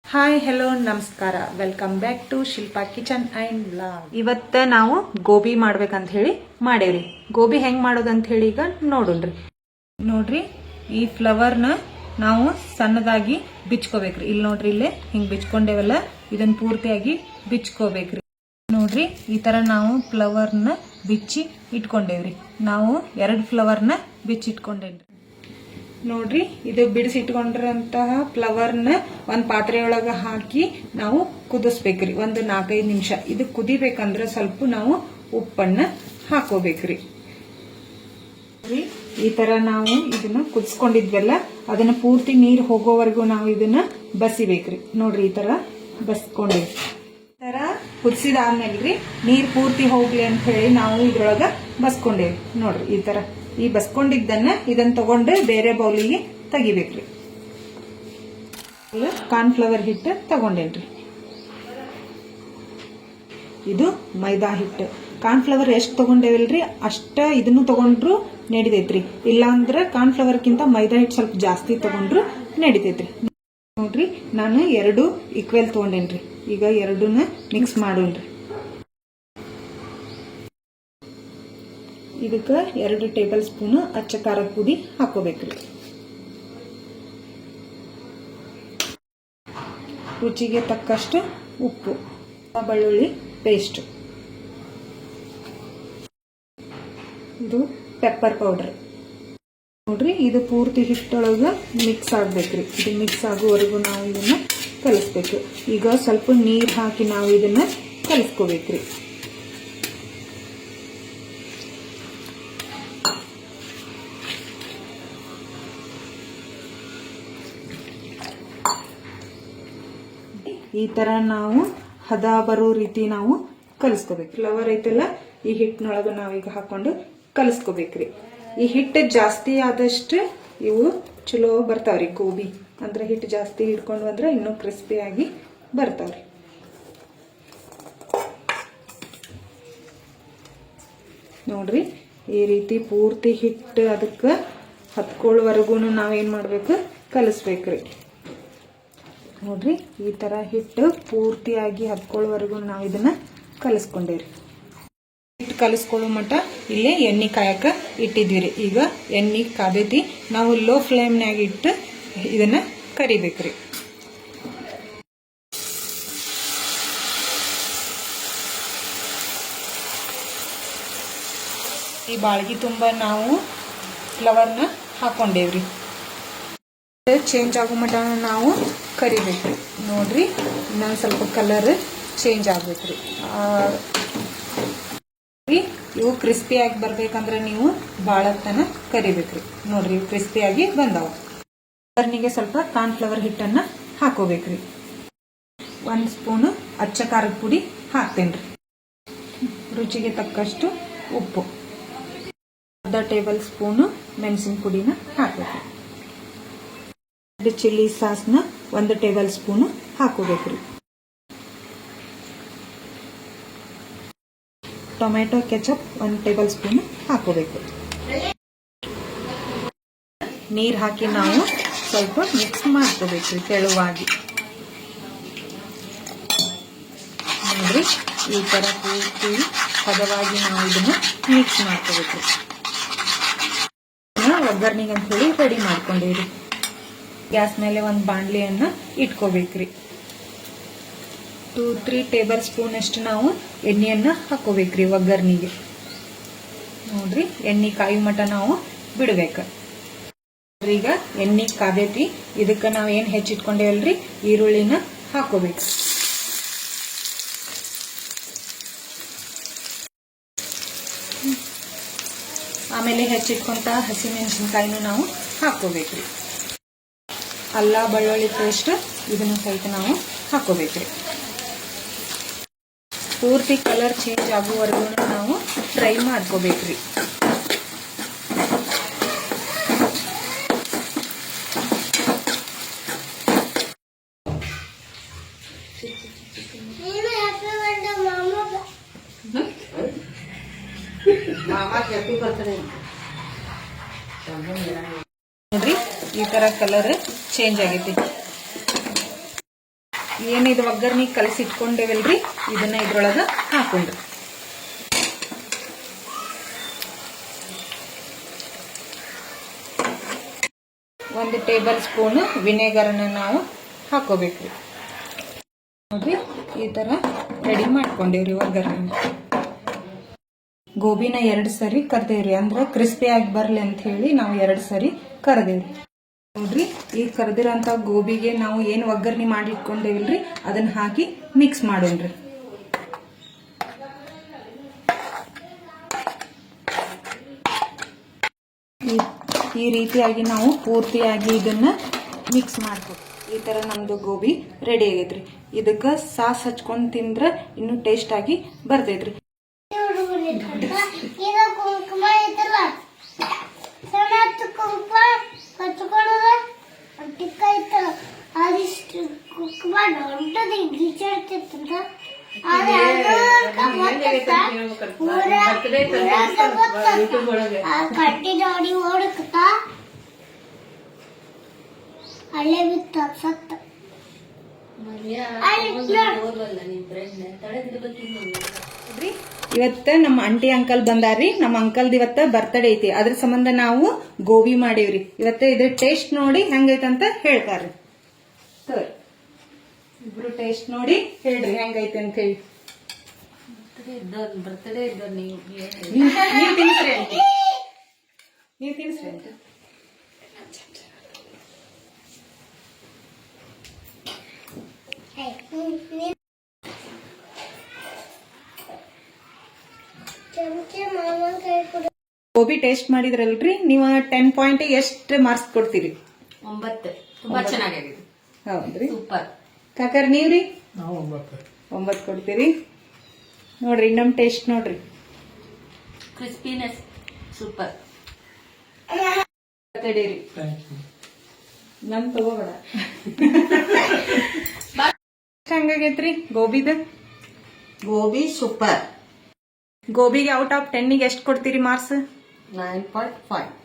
Hi hello ನಮಸ್ಕಾರ, welcome back to Shilpa kitchen and vlog. ಇವತ್ತ ನಾವು ಗೋಬಿ ಮಾಡ್ಬೇಕಂತ ಹೇಳಿ ಮಾಡೇವ್ರಿ. ಗೋಬಿ ಹೆಂಗ್ ಮಾಡೋದಂತ ಹೇಳಿ ಈಗ ನೋಡೋಣ್ರಿ. ನೋಡ್ರಿ, ಈ ಫ್ಲವರ್ನ ನಾವು ಸಣ್ಣದಾಗಿ ಬಿಚ್ಕೋಬೇಕ್ರಿ. ಇಲ್ಲಿ ನೋಡ್ರಿ, ಇಲ್ಲೇ ಹಿಂಗ್ ಬಿಚ್ಕೊಂಡೇವಲ್ಲ, ಇದನ್ನ ಪೂರ್ತಿಯಾಗಿ ಬಿಚ್ಕೋಬೇಕ್ರಿ. ನೋಡ್ರಿ, ಈ ತರ ನಾವು ಫ್ಲವರ್ನ ಬಿಚ್ಚಿ ಇಟ್ಕೊಂಡೇವ್ರಿ. ನಾವು 2 ಫ್ಲವರ್ನ ಬಿಚ್ಚಿ ಇಟ್ಕೊಂಡೇನ್ರಿ. ನೋಡ್ರಿ, ಇದು ಬಿಡಿಸಿಟ್ಕೊಂಡಿರಂತಹ ಫ್ಲವರ್ನ ಒಂದ್ ಪಾತ್ರೆಯೊಳಗ ಹಾಕಿ ನಾವು ಕುದಿಸ್ಬೇಕ್ರಿ. ಒಂದು 4-5 ನಿಮಿಷ. ಇದು ಕುದಿಬೇಕಂದ್ರೆ ಸ್ವಲ್ಪ ನಾವು ಉಪ್ಪನ್ನ ಹಾಕೋಬೇಕ್ರಿ. ಈ ತರ ನಾವು ಇದನ್ನ ಕುದಿಸ್ಕೊಂಡಿದ್ವಲ್ಲ, ಅದನ್ನ ಪೂರ್ತಿ ನೀರ್ ಹೋಗೋವರೆಗೂ ನಾವು ಇದನ್ನ ಬಸಿಬೇಕ್ರಿ. ನೋಡ್ರಿ, ಈ ತರ ಬಸ್ಕೊಂಡೇವಿ. ಈ ತರ ಕುದಿಸಿದಾದ್ಮೇಲ್ರಿ ನೀರ್ ಪೂರ್ತಿ ಹೋಗ್ಲಿ ಅಂತ ಹೇಳಿ ನಾವು ಇದ್ರೊಳಗ ಬಸ್ಕೊಂಡೇವಿ. ನೋಡ್ರಿ, ಈ ತರ ಈ ಬಸ್ಕೊಂಡಿದ್ದನ್ನ ಇದನ್ನ ತಗೊಂಡು ಬೇರೆ ಬೌಲಿಗೆ ತೆಗಿಬೇಕ್ರಿ. ಕಾರ್ನ್ಫ್ಲವರ್ ಹಿಟ್ಟು ತಗೊಂಡೇನ್ರಿ. ಇದು ಮೈದಾ ಹಿಟ್ಟು. ಕಾರ್ನ್ಫ್ಲವರ್ ಎಷ್ಟು ತಗೊಂಡೇವಿಲ್ರಿ ಅಷ್ಟ ಇದನ್ನು ತಗೊಂಡ್ರು ನಡಿತೈತ್ರಿ. ಇಲ್ಲಾಂದ್ರ ಕಾರ್ನ್ಫ್ಲವರ್ ಕಿಂತ ಮೈದಾ ಹಿಟ್ಟು ಸ್ವಲ್ಪ ಜಾಸ್ತಿ ತಗೊಂಡ್ರು ನಡಿತೈತ್ರಿ. ನೋಡ್ರಿ, ನಾನು 2 ಈಕ್ವಲ್ ತಗೊಂಡೇನ್ರಿ. ಈಗ 2ನ್ನ ಮಿಕ್ಸ್ ಮಾಡೋಣ್ರಿ. ಇದಕ್ಕ 2 ಟೇಬಲ್ ಸ್ಪೂನ್ ಅಚ್ಚ ಖಾರದ ಪುಡಿ ಹಾಕೋಬೇಕ್ರಿ. ರುಚಿಗೆ ತಕ್ಕಷ್ಟು ಉಪ್ಪು, ಬೆಳ್ಳುಳ್ಳಿ ಪೇಸ್ಟ್, ಇದು ಪೆಪ್ಪರ್ ಪೌಡರ್. ನೋಡ್ರಿ, ಇದು ಪೂರ್ತಿ ಹಿಟ್ಟೊಳಗ ಮಿಕ್ಸ್ ಆಗ್ಬೇಕ್ರಿ. ಇದು ಮಿಕ್ಸ್ ಆಗುವವರೆಗೂ ನಾವು ಇದನ್ನ ಕಲಿಸ್ಬೇಕು. ಈಗ ಸ್ವಲ್ಪ ನೀರ್ ಹಾಕಿ ನಾವು ಇದನ್ನ ಕಲಿಸ್ಕೋಬೇಕ್ರಿ. ಈ ತರ ನಾವು ಹದ ಬರೋ ರೀತಿ ನಾವು ಕಲಿಸ್ಕೋಬೇಕು. ಫ್ಲವರ್ ಐತಲ್ಲ, ಈ ಹಿಟ್ಟಿನೊಳಗ ನಾವೀಗ ಹಾಕೊಂಡು ಕಲಿಸ್ಕೋಬೇಕ್ರಿ. ಈ ಹಿಟ್ಟು ಜಾಸ್ತಿ ಆದಷ್ಟು ಇವು ಚಲೋ ಬರ್ತಾವ್ರಿ. ಗೋಬಿ ಅಂದ್ರೆ ಹಿಟ್ಟು ಜಾಸ್ತಿ ಹಿಡ್ಕೊಂಡು ಅಂದ್ರೆ ಇನ್ನೂ ಕ್ರಿಸ್ಪಿಯಾಗಿ ಬರ್ತಾವ್ರಿ. ನೋಡ್ರಿ, ಈ ರೀತಿ ಪೂರ್ತಿ ಹಿಟ್ಟು ಅದಕ್ಕೆ ಹತ್ಕೊಳ್ಳೋವರೆಗೂ ನಾವೇನ್ ಮಾಡ್ಬೇಕು, ಕಲಿಸ್ಬೇಕ್ರಿ. ನೋಡ್ರಿ, ಈ ತರ ಹಿಟ್ಟು ಪೂರ್ತಿಯಾಗಿ ಹತ್ಕೊಳ್ಳೋವರೆಗೂ ನಾವು ಇದನ್ನ ಕಲಿಸ್ಕೊಂಡೇವ್ರಿ. ಹಿಟ್ಟು ಕಲಿಸ್ಕೊಳ್ಳೋ ಮಟ್ಟ ಇಲ್ಲೇ ಎಣ್ಣೆ ಕಾಯಕ ಇಟ್ಟಿದ್ವಿರಿ. ಈಗ ಎಣ್ಣೆ ಕಾದೈತಿ. ನಾವು ಲೋ ಫ್ಲೇಮ್ನಾಗ ಇಟ್ಟು ಇದನ್ನ ಕರಿಬೇಕ್ರಿ. ಈ ಬಾಳ್ಗಿ ತುಂಬಾ ನಾವು ಫ್ಲವರ್ನ ಹಾಕೊಂಡೇವ್ರಿ. ಚೇಂಜ್ ಆಗೋ ಮಟ್ಟ ನಾವು ಕರಿಬೇಕ್ರಿ. ನೋಡ್ರಿ, ಇನ್ನೊಂದು ಸ್ವಲ್ಪ ಕಲರ್ ಚೇಂಜ್ ಆಗ್ಬೇಕ್ರಿ. ಇವು ಕ್ರಿಸ್ಪಿಯಾಗಿ ಬರ್ಬೇಕಂದ್ರೆ ನೀವು ಬಾಳತನ ಕರಿಬೇಕ್ರಿ. ನೋಡ್ರಿ, ಇವು ಕ್ರಿಸ್ಪಿಯಾಗಿ ಬಂದಾವ. ಕರ್ನಿಗೆ ಸ್ವಲ್ಪ ಕಾರ್ನ್ಫ್ಲವರ್ ಹಿಟ್ಟನ್ನ ಹಾಕೋಬೇಕ್ರಿ. 1 ಸ್ಪೂನ್ ಅಚ್ಚ ಖಾರದ ಪುಡಿ ಹಾಕ್ತೇನ್ರಿ. ರುಚಿಗೆ ತಕ್ಕಷ್ಟು ಉಪ್ಪು, 1/2 ಟೇಬಲ್ ಸ್ಪೂನ್ ಮೆಣಸಿನ ಪುಡಿನ ಹಾಕ್ಬೇಕ್ರಿ. ಚಿಲ್ಲಿ ಸಾಸ್ನ 1 ಟೇಬಲ್ ಸ್ಪೂನ್ ಹಾಕೋಬೇಕ್ರಿ. ಟೊಮೆಟೊ ಕೆಚಪ್ 1 ಟೇಬಲ್ ಸ್ಪೂನ್ ಹಾಕೋಬೇಕು. ನೀರ್ ಹಾಕಿ ನಾವು ಸ್ವಲ್ಪ ಮಿಕ್ಸ್ ಮಾಡ್ಕೋಬೇಕ್ರಿ ತೆಳುವಾಗಿ. ನೋಡ್ರಿ, ಈ ತರ ಪೂರ್ತಿ ಹದವಾಗಿ ನಾವು ಇದನ್ನ ಮಿಕ್ಸ್ ಮಾಡ್ಕೋಬೇಕ್ರಿ. ಒಗ್ಗರ್ನಿಗೆ ಅಂತ ಹೇಳಿ ರೆಡಿ ಮಾಡ್ಕೊಂಡಿವ್ರಿ. ಗ್ಯಾಸ್ ಮೇಲೆ ಒಂದು ಬಾಣಲಿಯನ್ನ ಇಟ್ಕೋಬೇಕ್ರಿ. 2-3 ಟೇಬಲ್ ಸ್ಪೂನ್ ಅಷ್ಟು ನಾವು ಎಣ್ಣೆಯನ್ನ ಹಾಕೋಬೇಕ್ರಿ ಒಗ್ಗರ್ನಿಗೆ. ನೋಡ್ರಿ, ಎಣ್ಣೆ ಕಾಯಿ ಮಟ ನಾವು ಬಿಡ್ಬೇಕ. ಈಗ ಎಣ್ಣೆ ಕಾದೈತಿ. ಇದಕ್ಕ ನಾವ್ ಏನ್ ಹೆಚ್ಚಿಟ್ಕೊಂಡೇವಲ್ರಿ, ಈರುಳ್ಳಿನ ಹಾಕೋಬೇಕು. ಆಮೇಲೆ ಹೆಚ್ಚಿಟ್ಕೊಂತ ಹಸಿಮೆಣಸಿನಕಾಯಿನೂ ನಾವು ಹಾಕೋಬೇಕ್ರಿ. ಅಲ್ಲ ಬೆಳ್ಳುಳ್ಳಿ ಪೇಸ್ಟ್ ಇದನ್ನ ಸಹಿತ ನಾವು ಹಾಕೋಬೇಕ್ರಿ. ಪೂರ್ತಿ ಕಲರ್ ಚೇಂಜ್ ಆಗುವವರೆಗೂ ನಾವು ಫ್ರೈ ಮಾಡ್ಕೋಬೇಕ್ರಿ. ನೋಡ್ರಿ, ಈ ತರ ಕಲರ್ ಚೇಂಜ್ ಆಗೈತಿ. ಏನಿದು ಒಗ್ಗರಣೆ ಕಲಸಿಟ್ಕೊಂಡೇವಲ್ರಿ ಇದನ್ನ ಇದ್ರೊಳಗ ಹಾಕೊಂಡ್ರಿ. ಒಂದು ಟೇಬಲ್ ಸ್ಪೂನ್ ವಿನೆಗರ್ನ ನಾವು ಹಾಕೋಬೇಕ್ರಿ. ನೋಡ್ರಿ ಈ ತರ ರೆಡಿ ಮಾಡ್ಕೊಂಡೇವ್ರಿ ಒಗ್ಗರಣೆ. ಗೋಬಿನ 2 ಸರಿ ಕರ್ದೇವ್ರಿ, ಅಂದ್ರೆ ಕ್ರಿಸ್ಪಿ ಆಗಿ ಬರ್ಲಿ ಅಂತ ಹೇಳಿ ನಾವು 2 ಸರಿ ಕರ್ದೇವ್ರಿ. ನೋಡ್ರಿ ಈ ಕರ್ದಿರೋಂಥ ಗೋಬಿಗೆ ನಾವು ಏನ್ ಒಗ್ಗರಣೆ ಮಾಡಿ ಇಟ್ಕೊಂಡೇವಿಲ್ರಿ ಅದನ್ನ ಹಾಕಿ ಮಿಕ್ಸ್ ಮಾಡೋಣ್ರಿ. ಈ ರೀತಿಯಾಗಿ ನಾವು ಪೂರ್ತಿಯಾಗಿ ಇದನ್ನ ಮಿಕ್ಸ್ ಮಾಡ್ಬೇಕು. ಈ ತರ ನಮ್ದು ಗೋಬಿ ರೆಡಿ ಆಗೈತ್ರಿ. ಇದಕ್ಕ ಸಾಸ್ ಹಚ್ಕೊಂಡ್ ತಿಂದ್ರ ಇನ್ನು ಟೇಸ್ಟ್ ಆಗಿ ಬರ್ತೈತ್ರಿ. ಇವತ್ತ ನಮ್ಮ ಆಂಟಿ ಅಂಕಲ್ ಬಂದಾರ್ರಿ. ನಮ್ಮ ಅಂಕಲ್ದ ಇವತ್ತ ಬರ್ತ್ಡೇ ಐತಿ, ಅದ್ರ ಸಂಬಂಧ ನಾವು ಗೋಬಿ ಮಾಡೇವ್ರಿ. ಇವತ್ತ ಇದ್ರ ಟೇಸ್ಟ್ ನೋಡಿ ಹೆಂಗೈತಂತ ಹೇಳ್ತಾರ್ರಿ. ಇಬ್ರು ಟೇಸ್ಟ್ ನೋಡಿ ಹೇಳ್ರಿ ಹೆಂಗೈತೆ ಅಂತ ಹೇಳಿ. ಬರ್ತ್ಡೇ ಇದ್ದವ್ರು ನೀವು ತಿನ್ಸ್ರಿ ಅಂತ ನೀವು ತಿನ್ಸ್ರಿ ಅಂತ. ಗೋಬಿ ಟೇಸ್ಟ್ ಮಾಡಿದ್ರಲ್ರಿ, ನೀವು 10 ಪಾಯಿಂಟ್ ಎಷ್ಟು ಮಾರ್ಕ್ಸ್ ಕೊಡ್ತೀರಿ? 9. ತುಂಬಾ ಚೆನ್ನಾಗಿದೆ. ಹೌದ್ರಿ, ಸೂಪರ್. ಕಾಕರ್ ನೀವ್ರಿ? 9 ಕೊಡ್ತೀರಿ. ನೋಡ್ರಿ ನಮ್ ಟೇಸ್ಟ್ ನೋಡ್ರಿ. Crispiness super. ತಡೀರಿ ನಮ್ ತಗೋಬೇಡ. ಹಂಗಾಗೈತ್ರಿ ಗೋಬಿದ? ಗೋಬಿ ಸೂಪರ್. ಗೋಬಿಗೆ ಔಟ್ ಆಫ್ 10 ಎಷ್ಟು ಕೊಡ್ತೀರಿ ಮಾರ್ಕ್ಸ್? 9.5.